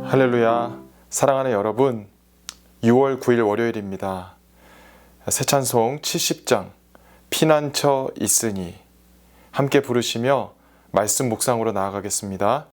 할렐루야. 사랑하는 여러분, 6월 9일 월요일입니다. 새 찬송 70장 피난처 있으니 함께 부르시며 말씀 묵상으로 나아가겠습니다.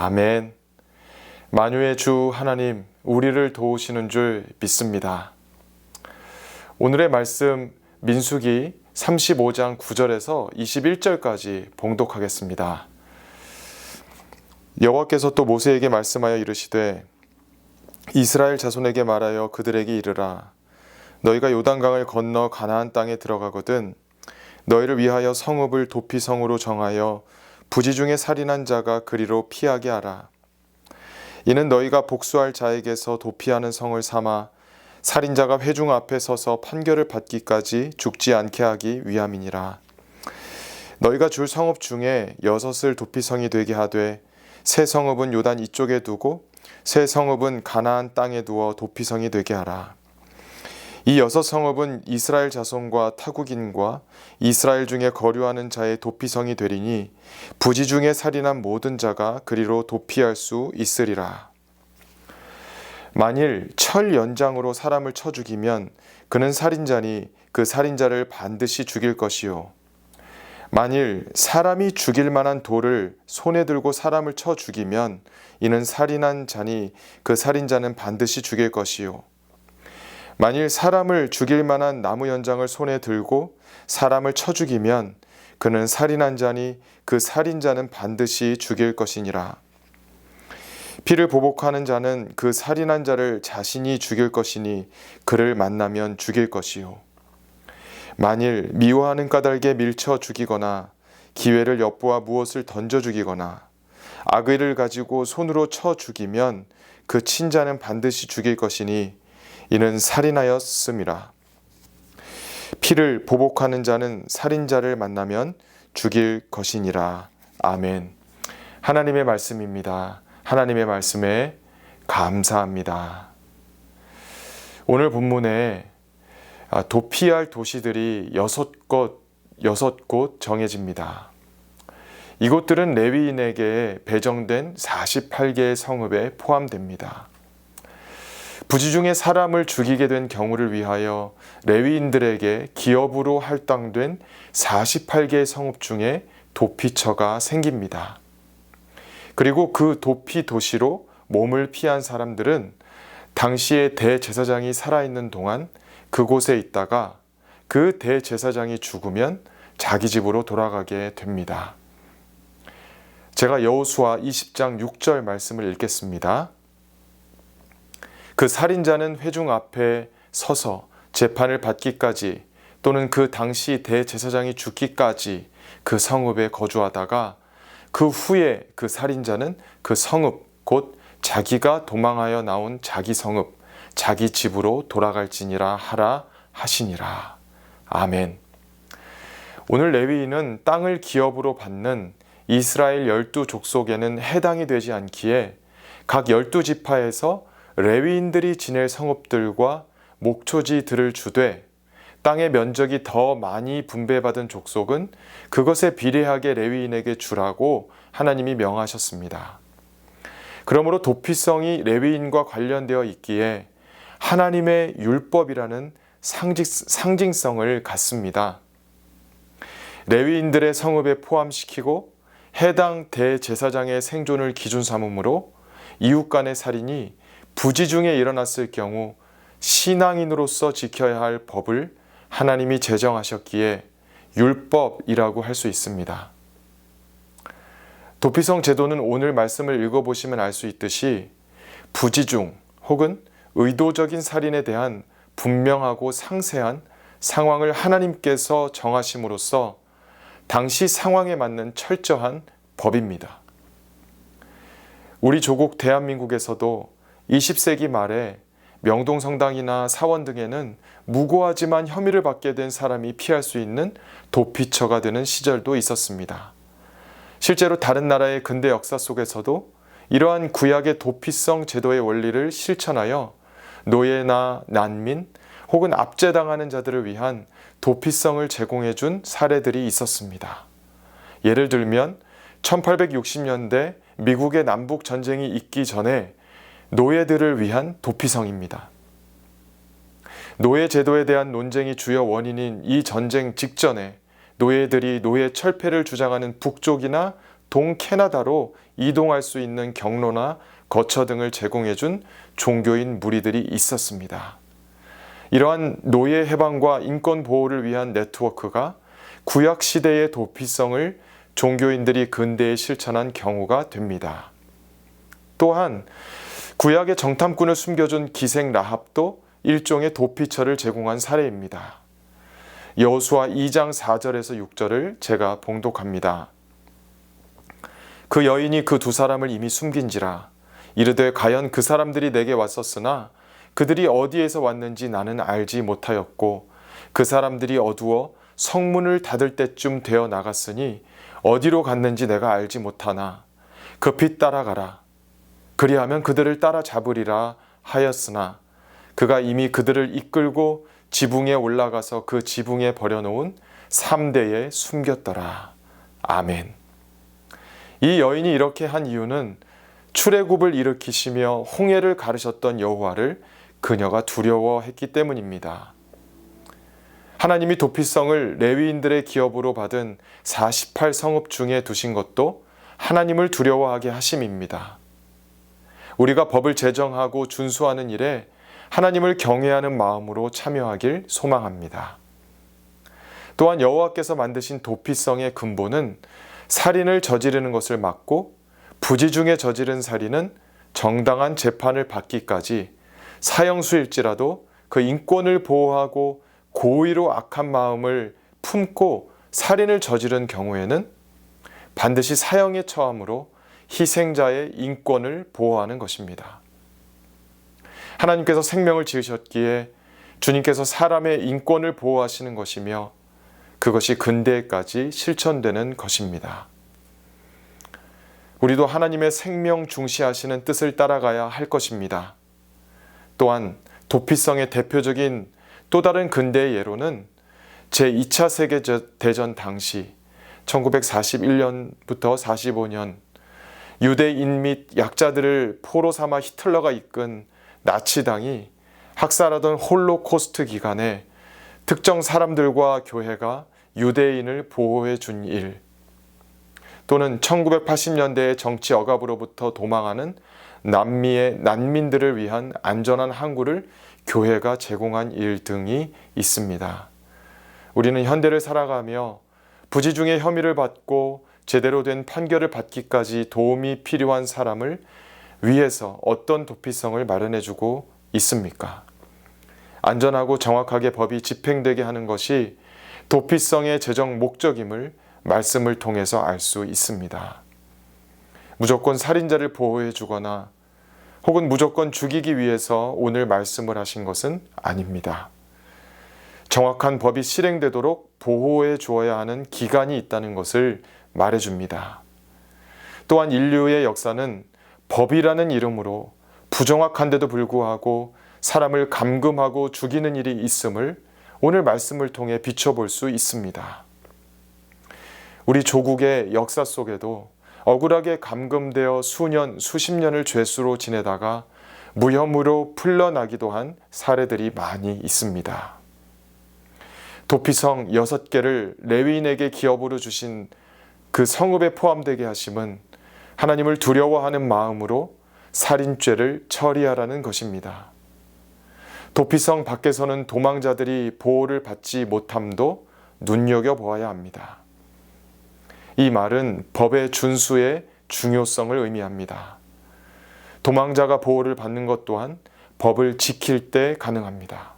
아멘. 만유의 주 하나님, 우리를 도우시는 줄 믿습니다. 오늘의 말씀 민수기 35장 9절에서 21절까지 봉독하겠습니다. 여호와께서 또 모세에게 말씀하여 이르시되 이스라엘 자손에게 말하여 그들에게 이르라. 너희가 요단강을 건너 가나안 땅에 들어가거든 너희를 위하여 성읍을 도피성으로 정하여 부지 중에 살인한 자가 그리로 피하게 하라. 이는 너희가 복수할 자에게서 도피하는 성을 삼아 살인자가 회중 앞에 서서 판결을 받기까지 죽지 않게 하기 위함이니라. 너희가 줄 성읍 중에 6을 도피성이 되게 하되 세 성읍은 요단 이쪽에 두고 세 성읍은 가나안 땅에 두어 도피성이 되게 하라. 이 6성읍은 이스라엘 자손과 타국인과 이스라엘 중에 거류하는 자의 도피성이 되리니 부지 중에 살인한 모든 자가 그리로 도피할 수 있으리라. 만일 철 연장으로 사람을 쳐 죽이면 그는 살인자니 그 살인자를 반드시 죽일 것이요. 만일 사람이 죽일 만한 돌을 손에 들고 사람을 쳐 죽이면 이는 살인한 자니 그 살인자는 반드시 죽일 것이요. 만일 사람을 죽일 만한 나무 연장을 손에 들고 사람을 쳐 죽이면 그는 살인한 자니 그 살인자는 반드시 죽일 것이니라. 피를 보복하는 자는 그 살인한 자를 자신이 죽일 것이니 그를 만나면 죽일 것이요. 만일 미워하는 까닭에 밀쳐 죽이거나 기회를 엿보아 무엇을 던져 죽이거나 악의를 가지고 손으로 쳐 죽이면 그 친자는 반드시 죽일 것이니 이는 살인하였음이라. 피를 보복하는 자는 살인자를 만나면 죽일 것이니라. 아멘. 하나님의 말씀입니다. 하나님의 말씀에 감사합니다. 오늘 본문에 도피할 도시들이 6곳 정해집니다. 이곳들은 레위인에게 배정된 48개의 성읍에 포함됩니다. 부지 중에 사람을 죽이게 된 경우를 위하여 레위인들에게 기업으로 할당된 48개의 성읍 중에 도피처가 생깁니다. 그리고 그 도피 도시로 몸을 피한 사람들은 당시에 대제사장이 살아있는 동안 그곳에 있다가 그 대제사장이 죽으면 자기 집으로 돌아가게 됩니다. 제가 여호수아 20장 6절 말씀을 읽겠습니다. 그 살인자는 회중 앞에 서서 재판을 받기까지 또는 그 당시 대제사장이 죽기까지 그 성읍에 거주하다가 그 후에 그 살인자는 그 성읍 곧 자기가 도망하여 나온 자기 성읍 자기 집으로 돌아갈지니라 하라 하시니라. 아멘. 오늘 레위인은 땅을 기업으로 받는 이스라엘 12족속에는 해당이 되지 않기에 각 12지파에서 레위인들이 지낼 성읍들과 목초지들을 주되 땅의 면적이 더 많이 분배받은 족속은 그것에 비례하게 레위인에게 주라고 하나님이 명하셨습니다. 그러므로 도피성이 레위인과 관련되어 있기에 하나님의 율법이라는 상징성을 갖습니다. 레위인들의 성읍에 포함시키고 해당 대제사장의 생존을 기준 삼음으로 이웃 간의 살인이 부지 중에 일어났을 경우 신앙인으로서 지켜야 할 법을 하나님이 제정하셨기에 율법이라고 할 수 있습니다. 도피성 제도는 오늘 말씀을 읽어보시면 알 수 있듯이 부지 중 혹은 의도적인 살인에 대한 분명하고 상세한 상황을 하나님께서 정하심으로써 당시 상황에 맞는 철저한 법입니다. 우리 조국 대한민국에서도 20세기 말에 명동성당이나 사원 등에는 무고하지만 혐의를 받게 된 사람이 피할 수 있는 도피처가 되는 시절도 있었습니다. 실제로 다른 나라의 근대 역사 속에서도 이러한 구약의 도피성 제도의 원리를 실천하여 노예나 난민 혹은 압제당하는 자들을 위한 도피성을 제공해 준 사례들이 있었습니다. 예를 들면 1860년대 미국의 남북 전쟁이 있기 전에 노예들을 위한 도피성입니다. 노예 제도에 대한 논쟁이 주요 원인인 이 전쟁 직전에 노예들이 노예 철폐를 주장하는 북쪽이나 동캐나다로 이동할 수 있는 경로나 거처 등을 제공해준 종교인 무리들이 있었습니다. 이러한 노예 해방과 인권 보호를 위한 네트워크가 구약 시대의 도피성을 종교인들이 근대에 실천한 경우가 됩니다. 또한 구약의 정탐꾼을 숨겨준 기생 라합도 일종의 도피처를 제공한 사례입니다. 여호수아 2장 4절에서 6절을 제가 봉독합니다. 그 여인이 그 두 사람을 이미 숨긴지라 이르되 과연 그 사람들이 내게 왔었으나 그들이 어디에서 왔는지 나는 알지 못하였고 그 사람들이 어두워 성문을 닫을 때쯤 되어 나갔으니 어디로 갔는지 내가 알지 못하나 급히 따라가라 그리하면 그들을 따라잡으리라 하였으나 그가 이미 그들을 이끌고 지붕에 올라가서 그 지붕에 버려놓은 3대에 숨겼더라. 아멘. 이 여인이 이렇게 한 이유는 출애굽을 일으키시며 홍해를 가르셨던 여호와를 그녀가 두려워했기 때문입니다. 하나님이 도피성을 레위인들의 기업으로 받은 48성읍 중에 두신 것도 하나님을 두려워하게 하심입니다. 우리가 법을 제정하고 준수하는 일에 하나님을 경외하는 마음으로 참여하길 소망합니다. 또한 여호와께서 만드신 도피성의 근본은 살인을 저지르는 것을 막고 부지 중에 저지른 살인은 정당한 재판을 받기까지 사형수일지라도 그 인권을 보호하고 고의로 악한 마음을 품고 살인을 저지른 경우에는 반드시 사형에 처함으로 희생자의 인권을 보호하는 것입니다. 하나님께서 생명을 지으셨기에 주님께서 사람의 인권을 보호하시는 것이며 그것이 근대까지 실천되는 것입니다. 우리도 하나님의 생명 중시하시는 뜻을 따라가야 할 것입니다. 또한 도피성의 대표적인 또 다른 근대의 예로는 제2차 세계대전 당시 1941년부터 45년 유대인 및 약자들을 포로 삼아 히틀러가 이끈 나치당이 학살하던 홀로코스트 기간에 특정 사람들과 교회가 유대인을 보호해 준 일, 또는 1980년대의 정치 억압으로부터 도망하는 남미의 난민들을 위한 안전한 항구를 교회가 제공한 일 등이 있습니다. 우리는 현대를 살아가며 부지 중에 혐의를 받고 제대로 된 판결을 받기까지 도움이 필요한 사람을 위해서 어떤 도피성을 마련해주고 있습니까? 안전하고 정확하게 법이 집행되게 하는 것이 도피성의 제정 목적임을 말씀을 통해서 알 수 있습니다. 무조건 살인자를 보호해 주거나 혹은 무조건 죽이기 위해서 오늘 말씀을 하신 것은 아닙니다. 정확한 법이 실행되도록 보호해 주어야 하는 기간이 있다는 것을 말해줍니다. 또한 인류의 역사는 법이라는 이름으로 부정확한데도 불구하고 사람을 감금하고 죽이는 일이 있음을 오늘 말씀을 통해 비춰볼 수 있습니다. 우리 조국의 역사 속에도 억울하게 감금되어 수년, 수십 년을 죄수로 지내다가 무혐의로 풀려나기도 한 사례들이 많이 있습니다. 도피성 6개를 레위인에게 기업으로 주신 그 성읍에 포함되게 하심은 하나님을 두려워하는 마음으로 살인죄를 처리하라는 것입니다. 도피성 밖에서는 도망자들이 보호를 받지 못함도 눈여겨보아야 합니다. 이 말은 법의 준수의 중요성을 의미합니다. 도망자가 보호를 받는 것 또한 법을 지킬 때 가능합니다.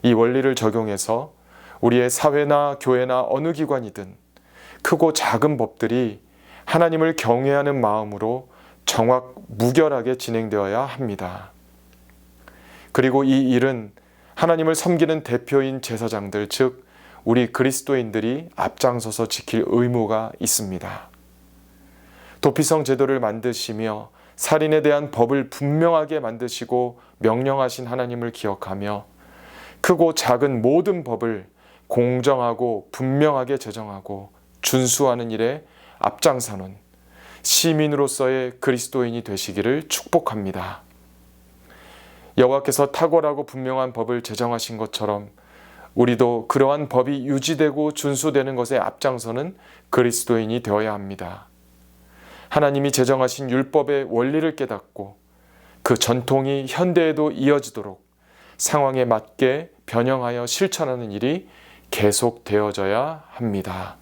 이 원리를 적용해서 우리의 사회나 교회나 어느 기관이든 크고 작은 법들이 하나님을 경외하는 마음으로 무결하게 진행되어야 합니다. 그리고 이 일은 하나님을 섬기는 대표인 제사장들, 즉 우리 그리스도인들이 앞장서서 지킬 의무가 있습니다. 도피성 제도를 만드시며 살인에 대한 법을 분명하게 만드시고 명령하신 하나님을 기억하며 크고 작은 모든 법을 공정하고 분명하게 제정하고 준수하는 일에 앞장서는 시민으로서의 그리스도인이 되시기를 축복합니다. 여호와께서 탁월하고 분명한 법을 제정하신 것처럼 우리도 그러한 법이 유지되고 준수되는 것에 앞장서는 그리스도인이 되어야 합니다. 하나님이 제정하신 율법의 원리를 깨닫고 그 전통이 현대에도 이어지도록 상황에 맞게 변형하여 실천하는 일이 계속되어져야 합니다.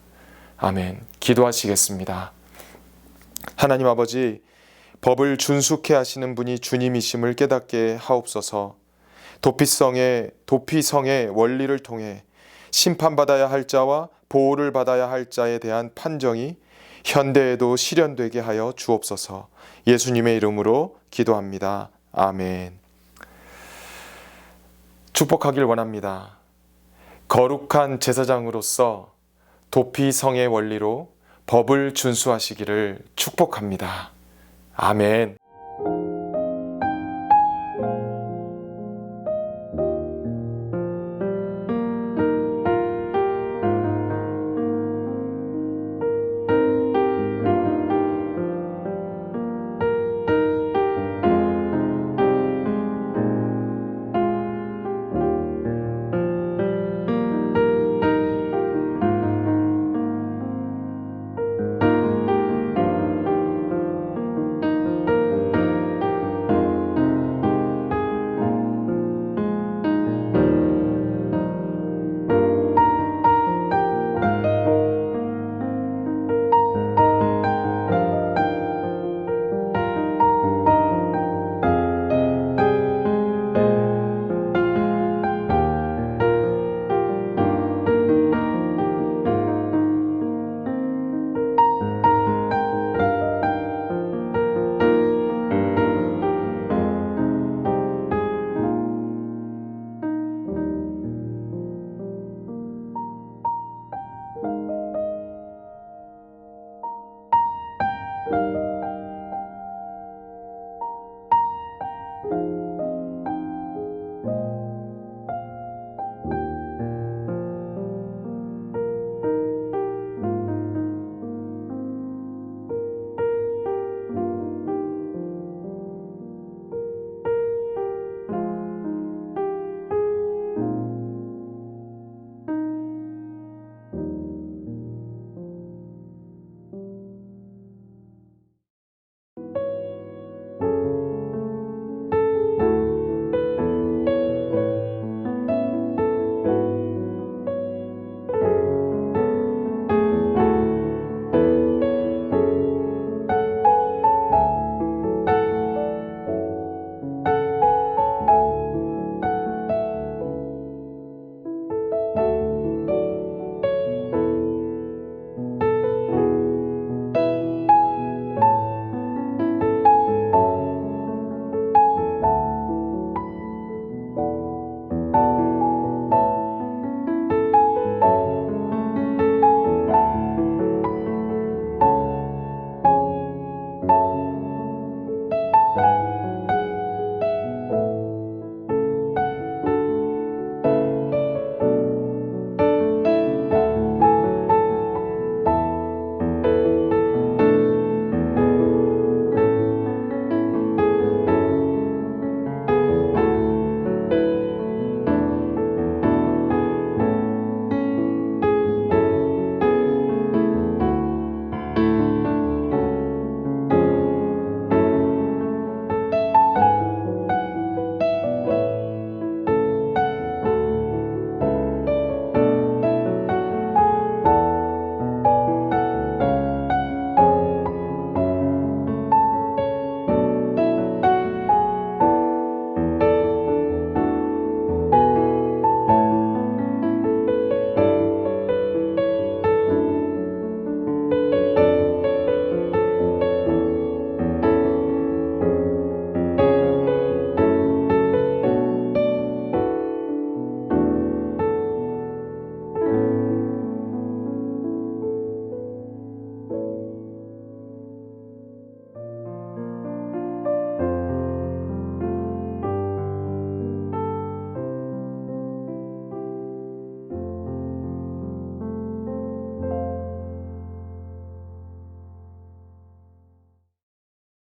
아멘. 기도하시겠습니다. 하나님 아버지, 법을 준수케 하시는 분이 주님이심을 깨닫게 하옵소서. 도피성의 원리를 통해 심판받아야 할 자와 보호를 받아야 할 자에 대한 판정이 현대에도 실현되게 하여 주옵소서. 예수님의 이름으로 기도합니다. 아멘. 축복하길 원합니다. 거룩한 제사장으로서 도피성의 원리로 법을 준수하시기를 축복합니다. 아멘.